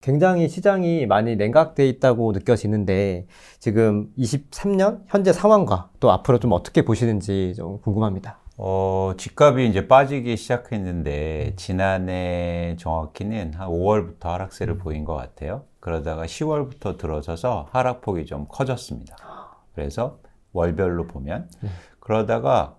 굉장히 시장이 많이 냉각돼 있다고 느껴지는데 지금 23년 현재 상황과 또 앞으로 좀 어떻게 보시는지 좀 궁금합니다. 집값이 이제 빠지기 시작했는데, 지난해 정확히는 한 5월부터 하락세를 보인 것 같아요. 그러다가 10월부터 들어서서 하락폭이 좀 커졌습니다. 그래서 월별로 보면. 그러다가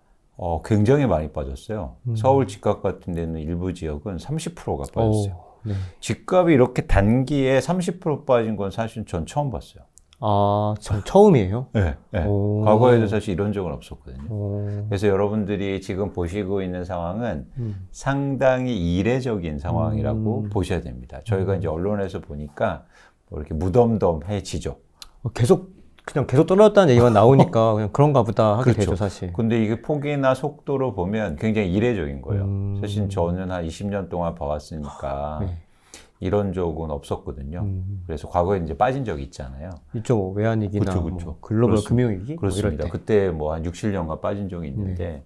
굉장히 많이 빠졌어요. 서울 집값 같은 데는 일부 지역은 30%가 빠졌어요. 네. 집값이 이렇게 단기에 30% 빠진 건 사실 전 처음 봤어요. 아, 처음이에요? 네, 네. 오. 과거에도 사실 이런 적은 없었거든요. 오. 그래서 여러분들이 지금 보시고 있는 상황은 상당히 이례적인 상황이라고 보셔야 됩니다. 저희가 이제 언론에서 보니까 뭐 이렇게 무덤덤해지죠. 그냥 계속 떨어졌다는 얘기만 나오니까 그냥 그런가 보다 하게 그렇죠. 되죠, 사실. 근데 이게 폭이나 속도로 보면 굉장히 이례적인 거예요. 사실 저는 한 20년 동안 봐왔으니까 네. 이런 적은 없었거든요. 그래서 과거에 이제 빠진 적이 있잖아요. 이쪽 뭐 외환위기나 그쵸. 뭐 글로벌 금융위기? 그렇습니다. 뭐 이럴 때. 그때 뭐 한 6, 7년간 빠진 적이 있는데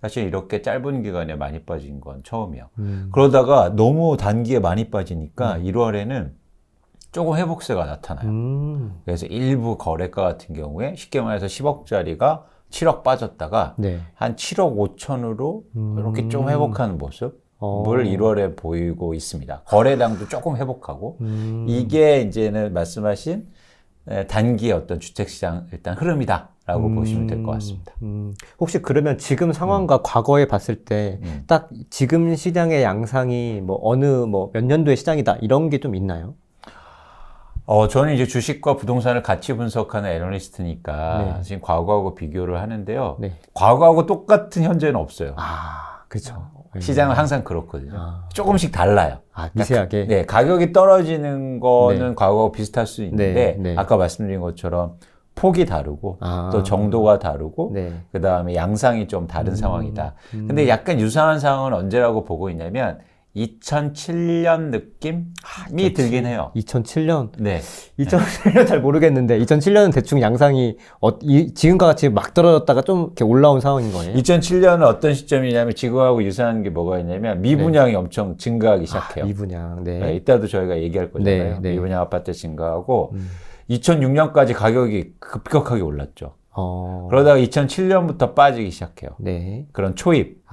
사실 이렇게 짧은 기간에 많이 빠진 건 처음이에요. 그러다가 너무 단기에 많이 빠지니까 1월에는 조금 회복세가 나타나요. 그래서 일부 거래가 같은 경우에 쉽게 말해서 10억짜리가 7억 빠졌다가 네. 한 7억 5천으로 이렇게 좀 회복하는 모습을 1월에 보이고 있습니다. 거래량도 조금 회복하고 이게 이제는 말씀하신 단기의 어떤 주택시장 일단 흐름이다라고 보시면 될 것 같습니다. 혹시 그러면 지금 상황과 과거에 봤을 때 딱 지금 시장의 양상이 뭐 어느 뭐 몇 년도의 시장이다 이런 게 좀 있나요? 저는 이제 주식과 부동산을 같이 분석하는 애널리스트니까 네. 지금 과거하고 비교를 하는데요. 네. 과거하고 똑같은 현재는 없어요. 아, 그렇죠. 시장은 항상 그렇거든요. 조금씩 달라요. 아, 미세하게. 네, 가격이 떨어지는 거는 네. 과거하고 비슷할 수 있는데 네, 네. 아까 말씀드린 것처럼 폭이 다르고 또 정도가 다르고 네. 그 다음에 양상이 좀 다른 상황이다. 근데 약간 유사한 상황은 언제라고 보고 있냐면 2007년 느낌이 들긴 해요. 2007년? 네. 2007년 잘 모르겠는데 2007년은 대충 양상이 지금과 같이 막 떨어졌다가 좀 이렇게 올라온 상황인 거예요? 2007년은 어떤 시점이냐면 지금하고 유사한 게 뭐가 있냐면 미분양이 엄청 증가하기 시작해요. 미분양. 네. 네, 이따도 저희가 얘기할 거잖아요. 네, 네. 미분양 아파트 증가하고 2006년까지 가격이 급격하게 올랐죠. 그러다가 2007년부터 빠지기 시작해요. 네. 그런 초입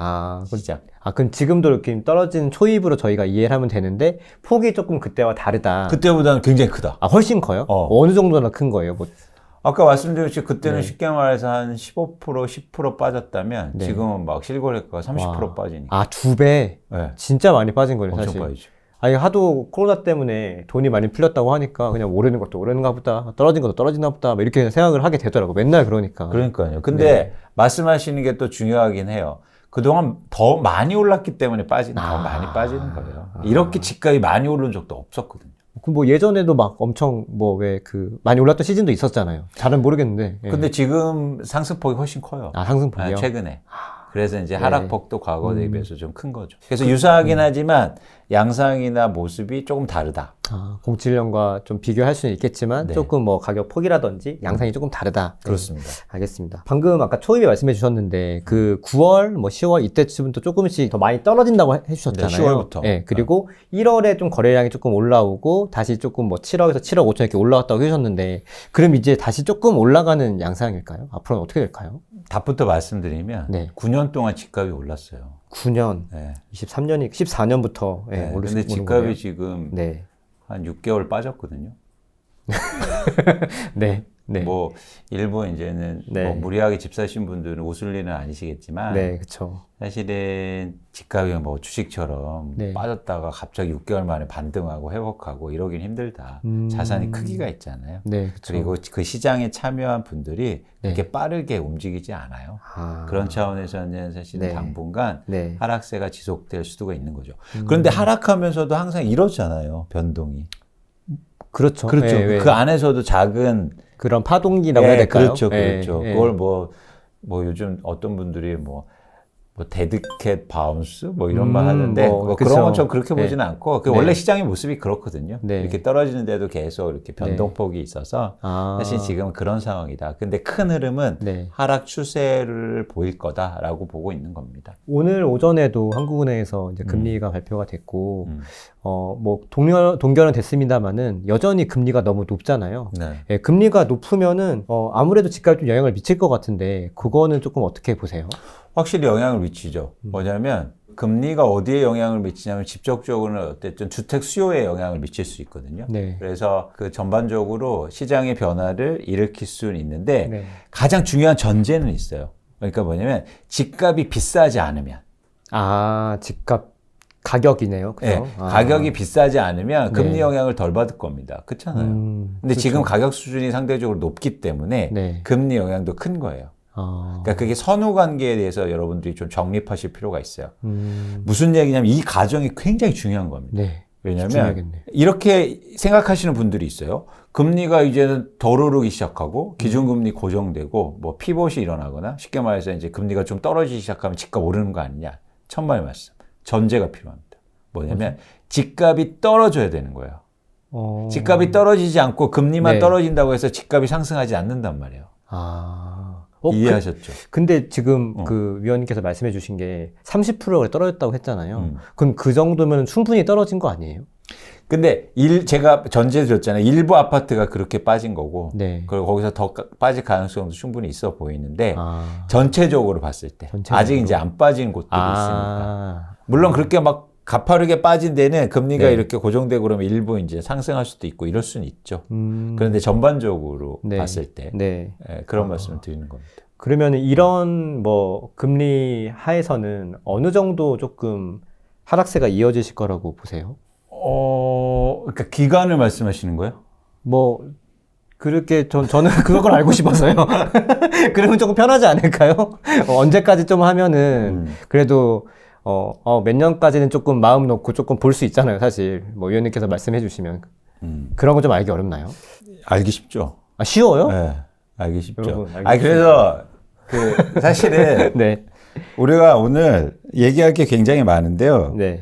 시작. 시작. 그럼 지금도 이렇게 떨어진 초입으로 저희가 이해를 하면 되는데 폭이 조금 그때와 다르다. 그때보다는 굉장히 크다. 훨씬 커요? 어느 정도나 큰 거예요? 뭐. 아까 말씀드렸듯이 그때는 네. 쉽게 말해서 한 15%, 10% 빠졌다면 네. 지금은 막 실거래가가 30% 빠지니까. 2배? 네. 진짜 많이 빠진 거예요, 엄청 사실. 빠지죠. 아니, 하도 코로나 때문에 돈이 많이 풀렸다고 하니까 그냥 오르는 것도 오르는가 보다, 떨어진 것도 떨어지나 보다, 뭐 이렇게 생각을 하게 되더라고. 맨날 그러니까. 그러니까요. 근데 네. 말씀하시는 게 또 중요하긴 해요. 그동안 더 많이 올랐기 때문에 더 많이 빠지는 거예요. 이렇게 집값이 많이 오른 적도 없었거든요. 그럼 뭐 예전에도 막 엄청 많이 올랐던 시즌도 있었잖아요. 잘은 모르겠는데. 예. 근데 지금 상승폭이 훨씬 커요. 상승폭이요? 최근에. 그래서 이제 하락폭도 과거 대비해서 좀 큰 거죠. 그래서 유사하긴 하지만 양상이나 모습이 조금 다르다. 07년과 좀 비교할 수는 있겠지만 네. 조금 뭐 가격 폭이라든지 양상이 조금 다르다. 그렇습니다. 네, 알겠습니다. 방금 아까 초입에 말씀해 주셨는데 그 9월, 뭐 10월 이때쯤부터 조금씩 더 많이 떨어진다고 해주셨잖아요. 네, 10월부터. 네, 그리고 1월에 좀 거래량이 조금 올라오고 다시 조금 뭐 7억에서 7억 5천 이렇게 올라왔다고 해주셨는데 그럼 이제 다시 조금 올라가는 양상일까요? 앞으로는 어떻게 될까요? 답부터 말씀드리면 네. 9년 동안 집값이 올랐어요. 9년, 네. 14년부터 네. 근데 집값이 거네요. 지금 네. 한 6개월 빠졌거든요. 네. 네. 뭐 일부 이제는 네. 뭐 무리하게 집 사신 분들은 웃을 일은 아니시겠지만 네, 그렇죠. 사실은 집값이 뭐 주식처럼 네. 빠졌다가 갑자기 6개월 만에 반등하고 회복하고 이러긴 힘들다. 자산이 크기가 있잖아요. 네, 그렇죠. 그리고 그 시장에 참여한 분들이 네. 그렇게 빠르게 움직이지 않아요. 그런 차원에서는 사실은 네. 당분간 네. 하락세가 지속될 수도가 있는 거죠. 그런데 하락하면서도 항상 이렇잖아요. 변동이. 그렇죠. 그렇죠. 네, 그 안에서도 작은 그런 파동기라고 해야 될까요? 그렇죠, 네, 그렇죠. 네. 그걸 뭐 요즘 어떤 분들이 뭐 뭐 데드캣 바운스 뭐 이런 말 하는데 뭐 그쵸. 그런 건 좀 그렇게 네. 보지는 않고 그 네. 원래 시장의 모습이 그렇거든요. 네. 이렇게 떨어지는데도 계속 이렇게 변동폭이 있어서 사실 지금 그런 상황이다. 근데 큰 흐름은 네. 하락 추세를 보일 거다라고 보고 있는 겁니다. 오늘 오전에도 한국은행에서 이제 금리가 발표가 됐고, 음. 뭐 동결은 됐습니다만은 여전히 금리가 너무 높잖아요. 네. 예, 금리가 높으면은 아무래도 집값에 좀 영향을 미칠 것 같은데 그거는 조금 어떻게 보세요? 확실히 영향을 미치죠. 뭐냐면 금리가 어디에 영향을 미치냐면 직접적으로는 어쨌든 주택 수요에 영향을 미칠 수 있거든요. 네. 그래서 그 전반적으로 시장의 변화를 일으킬 수는 있는데 네. 가장 중요한 전제는 있어요. 그러니까 뭐냐면 집값이 비싸지 않으면. 집값 가격이네요. 그죠? 네, 가격이 비싸지 않으면 금리 네. 영향을 덜 받을 겁니다. 그렇잖아요. 근데 그렇죠. 지금 가격 수준이 상대적으로 높기 때문에 네. 금리 영향도 큰 거예요. 그러니까 그게 선후 관계에 대해서 여러분들이 좀 정립하실 필요가 있어요. 무슨 얘기냐면 이 가정이 굉장히 중요한 겁니다. 네. 왜냐하면 중요하겠네. 이렇게 생각하시는 분들이 있어요. 금리가 이제는 덜 오르기 시작하고 기준금리 고정되고 뭐 피봇이 일어나거나 쉽게 말해서 이제 금리가 좀 떨어지기 시작하면 집값 오르는 거 아니냐. 천만의 말씀. 전제가 필요합니다. 뭐냐면 집값이 떨어져야 되는 거예요. 집값이 떨어지지 않고 금리만 네. 떨어진다고 해서 집값이 상승하지 않는단 말이에요. 이해하셨죠? 근데 지금 그 위원님께서 말씀해 주신 게 30%가 떨어졌다고 했잖아요. 그럼 그 정도면 충분히 떨어진 거 아니에요? 근데 제가 전제 드렸잖아요. 일부 아파트가 그렇게 빠진 거고, 네. 그리고 거기서 더 빠질 가능성도 충분히 있어 보이는데, 아. 전체적으로 봤을 때, 전체적으로? 아직 이제 안 빠진 곳들이 있으니까. 아. 물론 그렇게 막 가파르게 빠진 데는 금리가 네. 이렇게 고정되고 그러면 일부 이제 상승할 수도 있고 이럴 수는 있죠. 그런데 전반적으로 네. 봤을 때, 네. 그런 말씀을 드리는 겁니다. 그러면 이런 뭐 금리 하에서는 어느 정도 조금 하락세가 이어지실 거라고 보세요? 그러니까 기간을 말씀하시는 거예요? 뭐 그렇게 저는 그걸 알고 싶어서요. 그러면 조금 편하지 않을까요? 언제까지 좀 하면은 그래도 몇 년까지는 조금 마음 놓고 조금 볼 수 있잖아요, 사실. 뭐 위원님께서 말씀해 주시면 그런 거 좀 알기 어렵나요? 알기 쉽죠. 쉬워요? 네, 알기 쉽죠. 여러분, 알기 그래서 사실은 네. 우리가 오늘 얘기할 게 굉장히 많은데요. 네.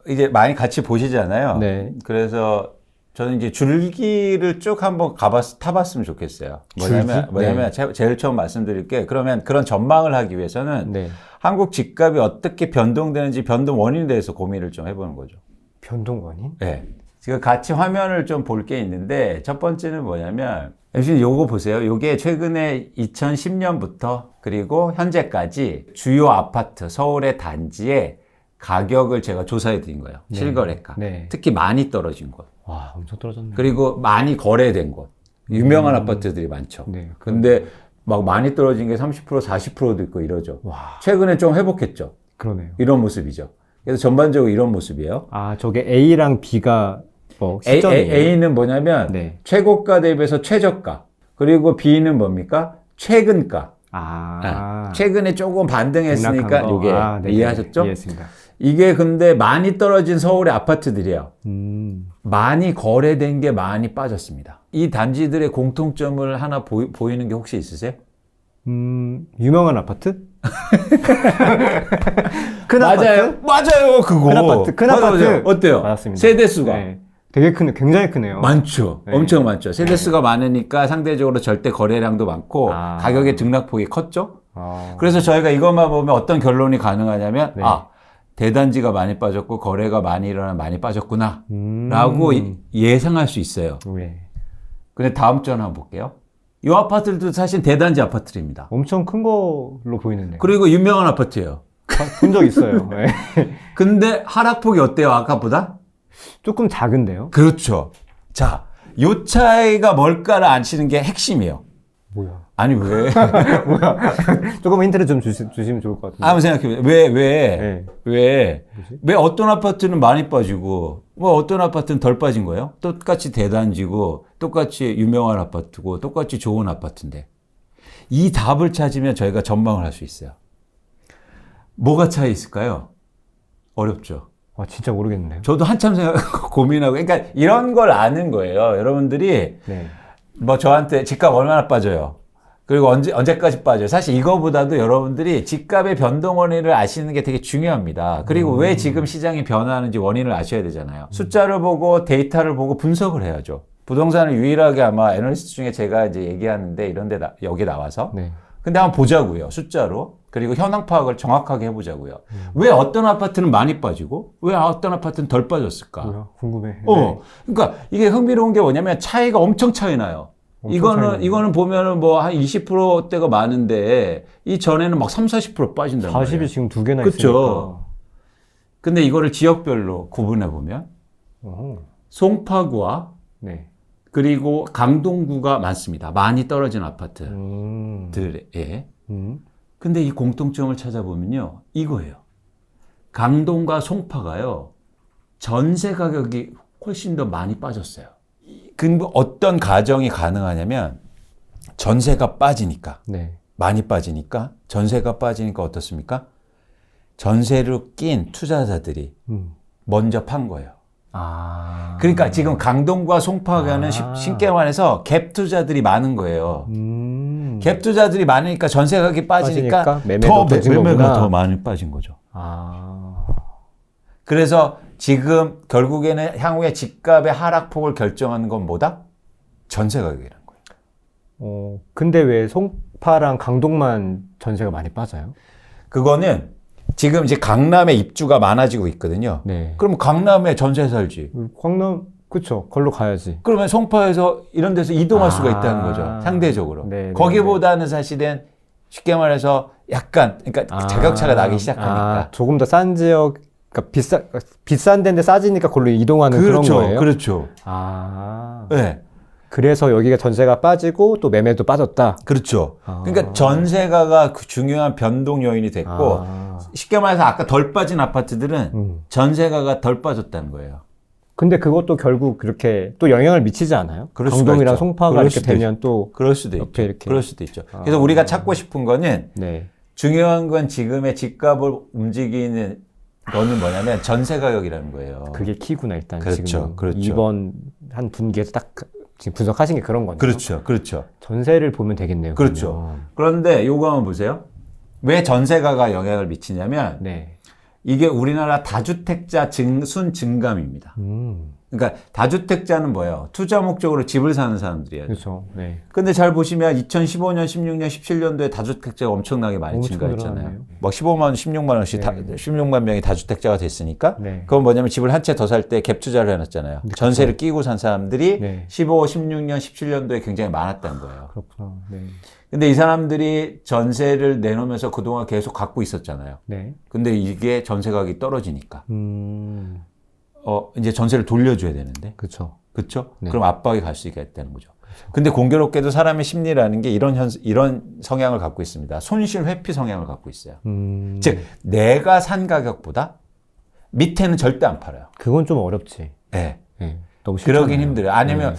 이제 많이 같이 보시잖아요. 네. 그래서 저는 이제 줄기를 쭉 한번 타봤으면 좋겠어요. 뭐냐면 제일 처음 말씀드릴 게 그러면 그런 전망을 하기 위해서는 네. 한국 집값이 어떻게 변동되는지 변동 원인에 대해서 고민을 좀 해보는 거죠. 변동 원인? 네. 지금 같이 화면을 좀 볼 게 있는데 첫 번째는 뭐냐면 요거 보세요. 요게 최근에 2010년부터 그리고 현재까지 주요 아파트 서울의 단지의 가격을 제가 조사해 드린 거예요. 네. 실거래가. 네. 특히 많이 떨어진 곳. 와, 엄청 떨어졌네. 그리고 많이 거래된 곳. 유명한 아파트들이 많죠. 네. 근데 막 많이 떨어진 게 30%, 40%도 있고 이러죠. 와, 최근에 좀 회복했죠. 그러네요. 이런 모습이죠. 그래서 전반적으로 이런 모습이에요. 저게 A랑 B가 뭐 시점이에요? A는 뭐냐면 네. 최고가 대비해서 최저가. 그리고 B는 뭡니까? 최근가. 최근에 조금 반등했으니까 등락한 거. 이게 네, 이해하셨죠? 이해했습니다. 이게 근데 많이 떨어진 서울의 아파트들이에요. 많이 거래된 게 많이 빠졌습니다. 이 단지들의 공통점을 하나 보이는 게 혹시 있으세요? 유명한 아파트? 큰 아파트? 맞아요, 그거. 큰 아파트, 큰 맞아요, 아파트. 맞아요. 어때요? 맞았습니다. 세대수가. 네. 되게 굉장히 크네요. 많죠. 네. 엄청 많죠. 세대수가 많으니까 상대적으로 절대 거래량도 많고 가격의 등락폭이 컸죠. 그래서 저희가 이것만 보면 어떤 결론이 가능하냐면 네. 대단지가 많이 빠졌고 거래가 많이 일어나면 많이 빠졌구나 라고 예상할 수 있어요. 네. 근데 다음 주 한번 볼게요. 이 아파트들도 사실 대단지 아파트입니다. 엄청 큰 걸로 보이는데. 그리고 유명한 아파트예요. 본 적 있어요. 네. 근데 하락폭이 어때요? 아까보다? 조금 작은데요? 그렇죠. 자, 요 차이가 뭘까를 아시는 게 핵심이에요. 뭐야? 아니 왜? 뭐야? 조금 힌트를 좀 주시면 좋을 것 같은데. 한번 생각해보세요. 왜 어떤 아파트는 많이 빠지고, 뭐 어떤 아파트는 덜 빠진 거예요? 똑같이 대단지고, 똑같이 유명한 아파트고, 똑같이 좋은 아파트인데. 이 답을 찾으면 저희가 전망을 할 수 있어요. 뭐가 차이 있을까요? 어렵죠. 진짜 모르겠는데요. 저도 한참 고민하고, 그러니까 이런 걸 아는 거예요. 여러분들이 네. 뭐 저한테 집값 얼마나 빠져요? 그리고 언제까지 빠져요? 사실 이거보다도 여러분들이 집값의 변동 원인을 아시는 게 되게 중요합니다. 그리고 왜 지금 시장이 변화하는지 원인을 아셔야 되잖아요. 숫자를 보고 데이터를 보고 분석을 해야죠. 부동산을 유일하게 아마 애널리스트 중에 제가 이제 얘기하는데 여기 나와서. 네. 근데 한번 보자고요. 숫자로. 그리고 현황 파악을 정확하게 해보자고요. 왜 어떤 아파트는 많이 빠지고 왜 어떤 아파트는 덜 빠졌을까? 뭐야? 궁금해. 네. 그러니까 이게 흥미로운 게 뭐냐면 차이가 엄청 차이 나요. 이거는 보면은 뭐 한 20%대가 많은데 이 전에는 막 30-40% 빠진단 말이에요. 40이 지금 두 개나 그쵸? 있으니까. 근데 이거를 지역별로 구분해 보면 어허. 송파구와 네. 그리고 강동구가 많습니다. 많이 떨어진 아파트들에. 근데 이 공통점을 찾아보면요. 이거예요. 강동과 송파가요. 전세 가격이 훨씬 더 많이 빠졌어요. 근데 어떤 가정이 가능하냐면 전세가 빠지니까. 네. 많이 빠지니까. 전세가 빠지니까 어떻습니까? 전세로 낀 투자자들이 먼저 판 거예요. 아. 그러니까 지금 강동과 송파가는 쉽게 말해서 갭 투자들이 많은 거예요. 갭 투자들이 많으니까 전세 가격이 빠지니까 매매가 더 많이 빠진 거죠. 아. 그래서 지금 결국에는 향후에 집값의 하락폭을 결정하는 건 뭐다? 전세 가격이라는 거예요. 근데 왜 송파랑 강동만 전세가 많이 빠져요? 그거는 지금 이제 강남에 입주가 많아지고 있거든요. 네. 그럼 강남에 전세 살지. 광남, 그쵸. 걸로 가야지. 그러면 송파에서 이런 데서 이동할 수가 있다는 거죠. 상대적으로. 네, 거기보다는 사실은 쉽게 말해서 약간, 그러니까 자격차가 나기 시작하니까. 조금 더 싼 지역, 그러니까 비싼 데인데 싸지니까 걸로 이동하는 그런 거예요? 그렇죠. 네. 그래서 여기가 전세가 빠지고 또 매매도 빠졌다. 그렇죠. 그러니까 전세가가 중요한 변동 요인이 됐고 쉽게 말해서 아까 덜 빠진 아파트들은 전세가가 덜 빠졌다는 거예요. 근데 그것도 결국 그렇게 또 영향을 미치지 않아요? 강동이랑 송파가 이렇게 되면 또 그럴 수도 있죠. 이렇게. 그럴 수도 있죠. 그래서 우리가 찾고 싶은 거는 중요한 건 지금의 집값을 움직이는 거는 뭐냐면 전세 가격이라는 거예요. 그게 키구나 일단. 그렇죠. 지금 그렇죠. 이번 한 분기에서 딱 지금 분석하신 게 그런 거네요. 그렇죠. 전세를 보면 되겠네요. 그렇죠. 그러면. 그런데 요거 한번 보세요. 왜 전세가가 영향을 미치냐면 이게 우리나라 다주택자 순 증감입니다. 그러니까 다주택자는 뭐예요? 투자 목적으로 집을 사는 사람들이에요. 그렇죠. 근데 잘 보시면 2015년, 16년, 17년도에 다주택자가 엄청나게 많이 증가했잖아요. 막 15만 원, 16만 원씩 16만 명이 다주택자가 됐으니까 그건 뭐냐면 집을 한 채 더 살 때 갭 투자를 해놨잖아요. 전세를 끼고 산 사람들이 15, 16년, 17년도에 굉장히 많았다는 거예요. 그렇구나. 근데 이 사람들이 전세를 내놓으면서 그동안 계속 갖고 있었잖아요. 근데 이게 전세 가격이 떨어지니까. 이제 전세를 돌려줘야 되는데. 그렇죠. 그럼 압박이 갈 수 있겠다는 거죠. 근데 공교롭게도 사람의 심리라는 게 이런 성향을 갖고 있습니다. 손실 회피 성향을 갖고 있어요. 즉, 내가 산 가격보다 밑에는 절대 안 팔아요. 그건 좀 어렵지. 너무 그러긴 힘들어요. 아니면,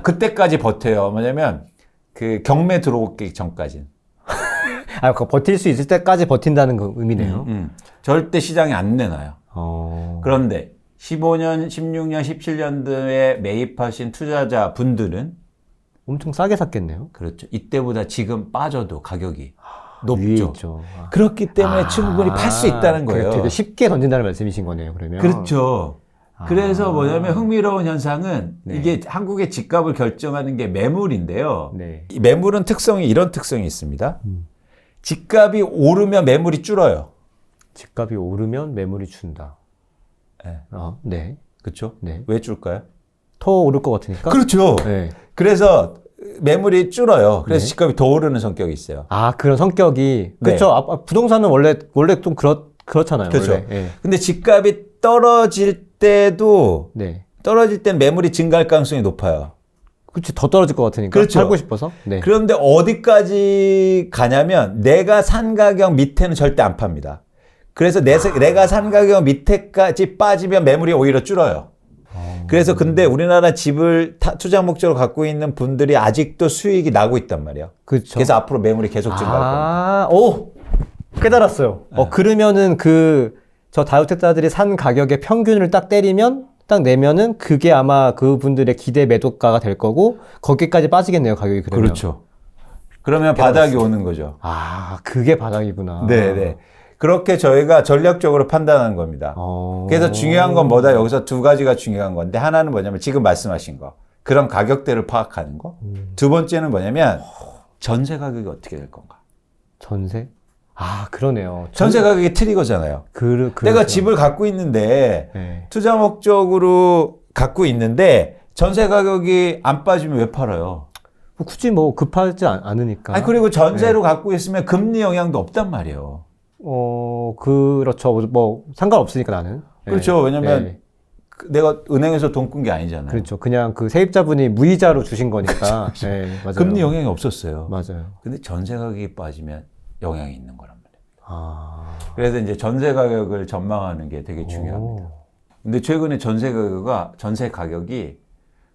그때까지 버텨요. 뭐냐면, 그 경매 들어오기 전까지는. 버틸 수 있을 때까지 버틴다는 그 의미네요. 절대 시장에 안 내놔요. 그런데 15년, 16년, 17년도에 매입하신 투자자 분들은 엄청 싸게 샀겠네요. 그렇죠. 이때보다 지금 빠져도 가격이 위에 높죠. 있죠. 그렇기 때문에 충분히 팔 수 있다는 거예요. 되게 쉽게 던진다는 말씀이신 거네요, 그러면. 그렇죠. 그래서 뭐냐면 흥미로운 현상은 이게 한국의 집값을 결정하는 게 매물인데요. 이 매물은 이런 특성이 있습니다. 집값이 오르면 매물이 줄어요. 집값이 오르면 매물이 준다. 그렇죠. 왜 줄까요? 더 오를 것 같으니까? 그렇죠. 그래서 매물이 줄어요. 그래서 집값이 더 오르는 성격이 있어요. 그런 성격이. 그렇죠. 부동산은 원래 좀 그렇잖아요. 그렇죠. 원래. 근데 집값이 떨어질 때도 떨어질 땐 매물이 증가할 가능성이 높아요. 그렇지. 더 떨어질 것 같으니까. 그렇죠. 살고 싶어서. 그런데 어디까지 가냐면 내가 산 가격 밑에는 절대 안 팝니다. 그래서 내가 산 가격 밑에까지 빠지면 매물이 오히려 줄어요. 그래서 근데 우리나라 집을 투자 목적으로 갖고 있는 분들이 아직도 수익이 나고 있단 말이에요. 그렇죠. 그래서 앞으로 매물이 계속 증가할 겁니다. 깨달았어요. 그러면은 저 다주택자들이 산 가격의 평균을 딱 내면은 그게 아마 그분들의 기대 매도가가 될 거고 거기까지 빠지겠네요, 가격이 그러면. 그렇죠. 그러면 바닥이 오는 거죠. 아, 그게 바닥이구나. 네네. 그렇게 저희가 전략적으로 판단하는 겁니다. 그래서 중요한 건 뭐다? 여기서 두 가지가 중요한 건데, 하나는 뭐냐면 지금 말씀하신 거. 그런 가격대를 파악하는 거. 두 번째는 뭐냐면 전세 가격이 어떻게 될 건가. 전세? 아, 그러네요. 전세 가격이 트리거잖아요. 내가 집을 갖고 있는데 네. 투자 목적으로 갖고 있는데 전세 가격이 안 빠지면 왜 팔아요? 굳이 뭐 급하지 않으니까. 아니, 그리고 전세로 갖고 있으면 금리 영향도 없단 말이에요. 그렇죠. 뭐 상관없으니까 나는. 그렇죠. 왜냐면 네. 내가 은행에서 돈 꾼 게 아니잖아요. 그렇죠. 그냥 그 세입자분이 무이자로 주신 거니까. 네, 맞아요. 금리 영향이 없었어요. 맞아요. 근데 전세 가격이 빠지면 영향이 있는 거란 말이에요. 아. 그래서 이제 전세 가격을 전망하는 게 되게 중요합니다. 근데 최근에 전세 가격이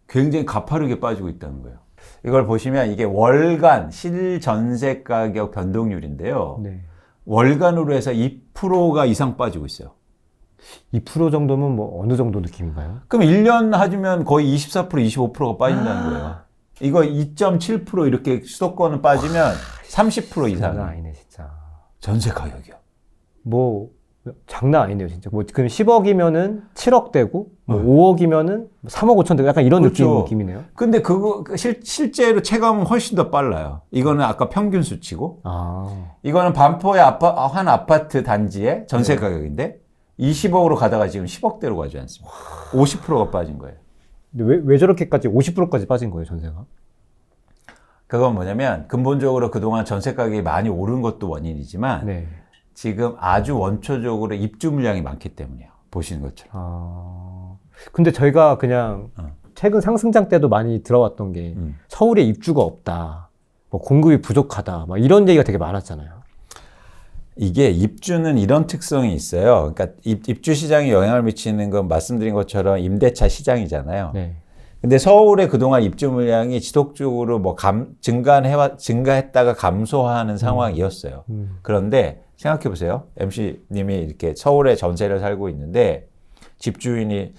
굉장히 가파르게 빠지고 있다는 거예요. 이걸 보시면 이게 월간 실전세 가격 변동률인데요. 네. 월간으로 해서 2%가 이상 빠지고 있어요. 2% 정도면 뭐 어느 정도 느낌인가요? 그럼 1년 하면 거의 24%, 25%가 빠진다는 거예요. 이거 2.7% 이렇게 수도권은 빠지면 30% 이상. 장난 아니네, 진짜. 전세 가격이요. 뭐 장난 아니네요, 진짜. 뭐 그럼 10억이면은 7억 되고, 뭐 5억이면은 3억 5천 되고, 약간 이런 그렇죠. 느낌이네요. 근데 그거 실제로 체감은 훨씬 더 빨라요. 이거는 아까 평균 수치고, 아. 이거는 반포의 한 아파트 단지의 전세 가격인데 20억으로 가다가 지금 10억대로 가지 않습니까? 50%가 빠진 거예요. 근데 왜 저렇게까지 50%까지 빠진 거예요, 전세가? 그건 뭐냐면 근본적으로 그동안 전세 가격이 많이 오른 것도 원인이지만 네. 지금 아주 원초적으로 입주 물량이 많기 때문이에요. 보시는 것처럼. 아. 근데 저희가 그냥 최근 상승장 때도 많이 들어왔던 게 서울에 입주가 없다. 뭐 공급이 부족하다. 막 이런 얘기가 되게 많았잖아요. 이게 입주는 이런 특성이 있어요. 그러니까 입주 시장에 영향을 미치는 건 말씀드린 것처럼 임대차 시장이잖아요. 네. 근데 서울의 그동안 입주 물량이 지속적으로 뭐 증가했다가 감소하는 상황이었어요. 그런데 생각해 보세요. MC님이 이렇게 서울에 전세를 살고 있는데 집주인이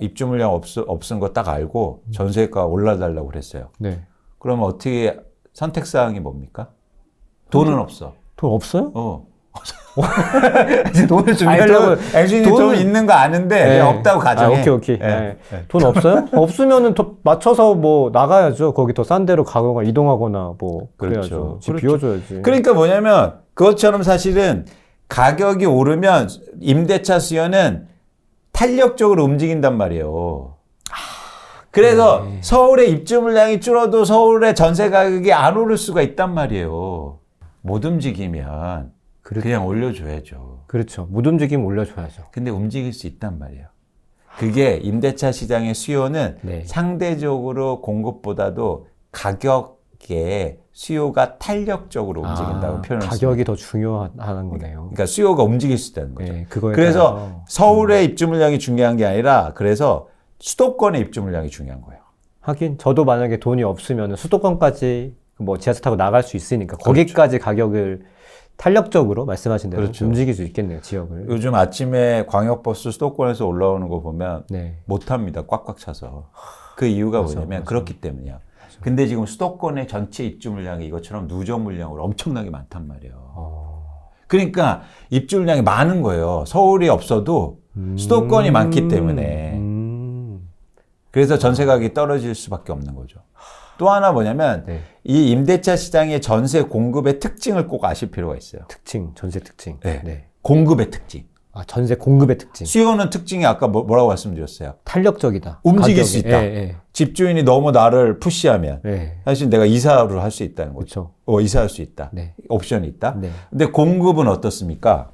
입주 물량 없은 거 딱 알고 전세가 올라달라고 그랬어요. 네. 그러면 어떻게 선택사항이 뭡니까? 돈은 없어. 돈 없어요? 돈을 준비하려고. MC님 돈 있는 거 아는데 네. 없다고 가정해. 오케이. 네. 네. 돈 없어요? 없으면은 더 맞춰서 뭐 나가야죠. 거기 더 싼 데로 가거나 이동하거나 뭐 그래야죠. 그렇죠. 집 비워줘야지. 그러니까 뭐냐면 그것처럼 사실은 가격이 오르면 임대차 수요는 탄력적으로 움직인단 말이에요. 그래서 서울의 입주 물량이 줄어도 서울의 전세 가격이 안 오를 수가 있단 말이에요. 못 움직이면 그냥 올려줘야죠. 그렇죠. 못 움직이면 올려줘야죠. 근데 움직일 수 있단 말이에요. 그게 임대차 시장의 수요는 네. 상대적으로 공급보다도 가격의 수요가 탄력적으로 움직인다고 표현을 했습니다. 가격이 더 중요하다는 거네요. 그러니까 수요가 움직일 수 있다는 거죠. 네, 그거에 그래서 따라서. 서울의 입주 물량이 중요한 게 아니라 그래서 수도권의 입주 물량이 중요한 거예요. 하긴 저도 만약에 돈이 없으면 수도권까지 뭐 지하철 타고 나갈 수 있으니까 거기까지 가격을 탄력적으로 말씀하신 대로 그렇죠. 움직일 수 있겠네요, 지역을. 요즘 아침에 광역버스 수도권에서 올라오는 거 보면 네. 못합니다. 꽉꽉 차서. 그 이유가 뭐냐면 그렇기 때문이에요. 근데 지금 수도권의 전체 입주 물량이 이것처럼 누적 물량으로 엄청나게 많단 말이에요. 그러니까 입주 물량이 많은 거예요. 서울이 없어도 수도권이 많기 때문에. 그래서 전세 가격이 떨어질 수밖에 없는 거죠. 또 하나 뭐냐면 네. 이 임대차 시장의 전세 공급의 특징을 꼭 아실 필요가 있어요. 전세 특징. 네. 공급의 특징. 전세 공급의 특징. 수요는 특징이 아까 뭐라고 말씀드렸어요? 탄력적이다. 움직일 가격이. 수 있다. 예. 집주인이 너무 나를 푸시하면 예. 사실 내가 이사를 할 수 있다는 거죠. 그렇죠. 이사할 수 있다. 네. 옵션이 있다. 네. 근데 공급은 어떻습니까?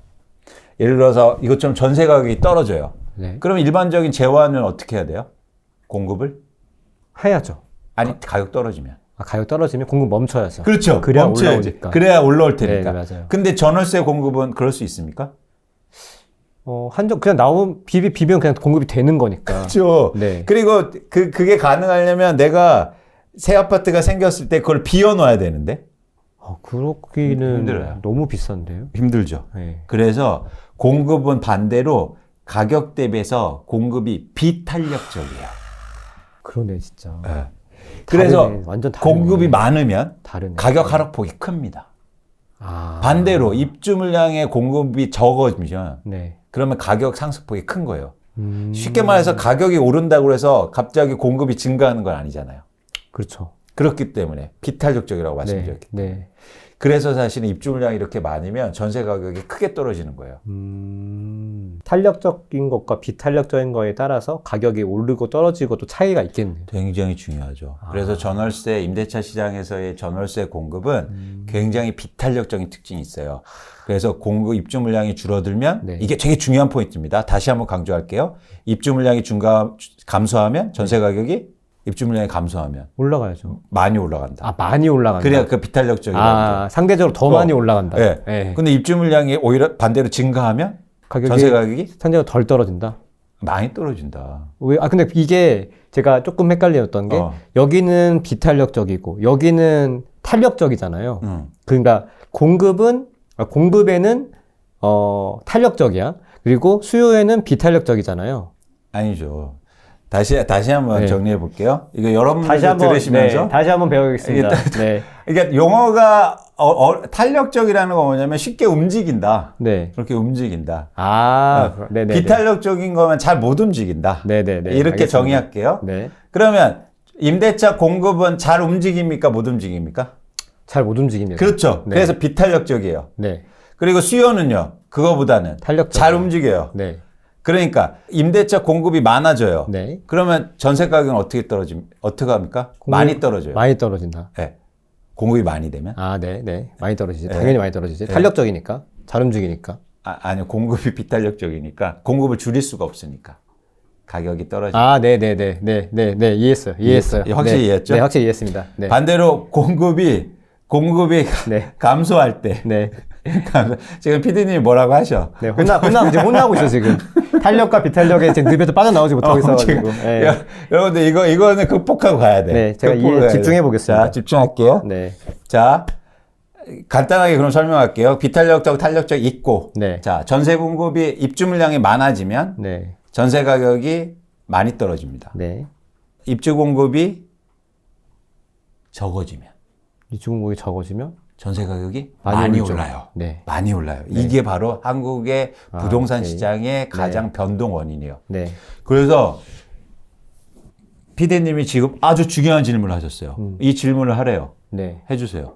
예를 들어서 이것처럼 전세 가격이 떨어져요. 네. 그럼 일반적인 재환은 어떻게 해야 돼요? 공급을? 해야죠. 아니, 가격 떨어지면. 가격 떨어지면 공급 멈춰야죠. 그렇죠. 그래야 멈춰야지. 올라오니까. 그래야 올라올 테니까. 네, 맞아요. 근데 전월세 공급은 그럴 수 있습니까? 그냥 비비면 그냥 공급이 되는 거니까. 그렇죠. 네. 그리고 그게 가능하려면 내가 새 아파트가 생겼을 때 그걸 비워놔야 되는데. 그렇기는 힘들어요. 너무 비싼데요? 힘들죠. 네. 그래서 공급은 반대로 가격 대비해서 공급이 비탄력적이에요. 그러네, 진짜. 네. 그래서 다르네. 완전 다르네. 공급이 많으면 다르네. 가격 하락폭이 큽니다. 아. 반대로 입주 물량의 공급이 적어지면 네. 그러면 가격 상승폭이 큰 거예요. 쉽게 말해서 가격이 오른다고 해서 갑자기 공급이 증가하는 건 아니잖아요. 그렇죠. 그렇기 때문에 비탄력적이라고 말씀드렸기 때문에. 네. 그래서 사실은 입주 물량이 이렇게 많으면 전세 가격이 크게 떨어지는 거예요. 탄력적인 것과 비탄력적인 거에 따라서 가격이 오르고 떨어지고 또 차이가 있겠네요. 굉장히 중요하죠. 그래서 전월세, 임대차 시장에서의 전월세 공급은 굉장히 비탄력적인 특징이 있어요. 그래서 공급 입주 물량이 줄어들면 네. 이게 되게 중요한 포인트입니다. 다시 한번 강조할게요. 입주 물량이 감소하면 전세 가격이 입주 물량이 감소하면 올라가야죠. 많이 올라간다. 아, 많이 올라간다. 그래야 그 비탄력적이라는 아, 상대적으로 더 많이 올라간다. 예. 네. 근데 입주 물량이 오히려 반대로 증가하면 가격이 전세 가격이 상대적으로 덜 떨어진다. 많이 떨어진다. 왜? 아, 근데 이게 제가 조금 헷갈렸던 게 여기는 비탄력적이고 여기는 탄력적이잖아요. 그러니까 공급에는 탄력적이야. 그리고 수요에는 비탄력적이잖아요. 아니죠. 다시 한번 네. 정리해 볼게요. 이거 여러분들 다시 한번 들으시면서 네, 다시 한번 배우겠습니다. 네. 그러니까 용어가 탄력적이라는 건 뭐냐면 쉽게 움직인다. 네. 그렇게 움직인다. 네네. 비탄력적인 거면 잘 못 움직인다. 네네네. 이렇게 알겠습니다. 정의할게요. 네. 그러면 임대차 공급은 잘 움직입니까? 못 움직입니까? 잘 못 움직입니다. 그렇죠. 네. 그래서 비탄력적이에요. 네. 그리고 수요는요. 그거보다는 탄력적. 잘 움직여요. 네. 그러니까 임대차 공급이 많아져요. 네. 그러면 전세 가격은 어떻게 합니까? 많이 떨어져요. 많이 떨어진다. 네. 공급이 많이 되면? 아, 네, 네. 많이 떨어지지. 네. 당연히 많이 떨어지지. 네. 탄력적이니까. 잘 움직이니까. 아니요. 공급이 비탄력적이니까 공급을 줄일 수가 없으니까 가격이 떨어지죠. 아, 네네네. 네. 이해했어요. 확실히 네. 이해했죠? 네, 확실히 이해했습니다. 네. 반대로 공급이 네. 감소할 때. 네. 지금 PD님이 뭐라고 하셔? 네, 지금 혼나고 있어, 지금. 탄력과 비탄력에 지금 늪에서 빠져나오지 못하고 있어가지고. 네. 여러분들 이거는 극복하고 가야 돼. 네, 제가 집중해 보겠습니다. 자, 집중할게요. 네. 자, 간단하게 그럼 설명할게요. 비탄력적, 탄력적 있고. 네. 자, 전세 공급이 입주 물량이 많아지면 네. 전세 가격이 많이 떨어집니다. 네. 입주 공급이 적어지면 입주 공급이 적어지면 전세 가격이 많이 많이 오르죠. 올라요. 네. 많이 올라요. 이게 바로 한국의 부동산 오케이. 시장의 가장 변동 원인이에요. 네. 그래서 피디님이 지금 아주 중요한 질문을 하셨어요. 이 질문을 하래요. 네. 해주세요.